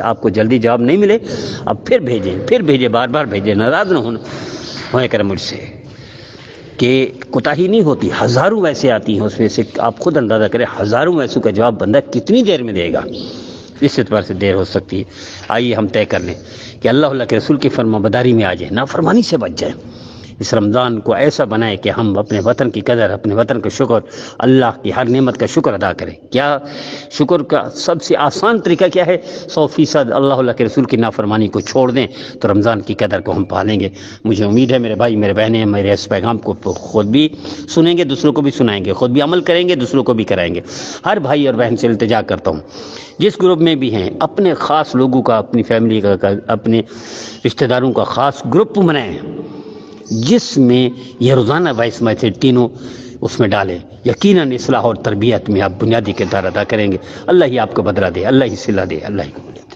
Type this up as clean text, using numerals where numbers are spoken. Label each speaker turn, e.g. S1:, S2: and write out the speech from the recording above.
S1: آپ کو جلدی جواب نہیں ملے اب پھر بھیجیں بار بار بھیجیں، ناراض نہ ہوئے کریں مجھ سے کہ کوتاہی نہیں ہوتی، ہزاروں ویسے آتی ہیں، اس میں سے آپ خود اندازہ کریں ہزاروں ویسوں کا جواب بندہ کتنی دیر میں دے گا، اس اعتبار سے دیر ہو سکتی ہے۔ آئیے ہم طے کر لیں کہ اللہ کے رسول کی فرما بداری میں آ جائیں، نافرمانی سے بچ جائیں، اس رمضان کو ایسا بنائے کہ ہم اپنے وطن کی قدر، اپنے وطن کا شکر، اللہ کی ہر نعمت کا شکر ادا کریں۔ کیا شکر کا سب سے آسان طریقہ کیا ہے؟ 100% اللہ کے رسول کی نافرمانی کو چھوڑ دیں تو رمضان کی قدر کو ہم پالیں گے۔ مجھے امید ہے میرے بھائی میرے بہنیں میرے اس پیغام کو خود بھی سنیں گے، دوسروں کو بھی سنائیں گے، خود بھی عمل کریں گے، دوسروں کو بھی کرائیں گے۔ ہر بھائی اور بہن سے التجا کرتا ہوں جس گروپ میں بھی ہیں اپنے خاص لوگوں کا، اپنی فیملی کا، اپنے رشتہ داروں کا خاص گروپ بنائیں جس میں یہ روزانہ وائس میسج تینوں اس میں ڈالیں، یقیناً اصلاح اور تربیت میں آپ بنیادی کردار ادا کریں گے۔ اللہ ہی آپ کو بدلہ دے، اللہ ہی صلہ دے، اللہ ہی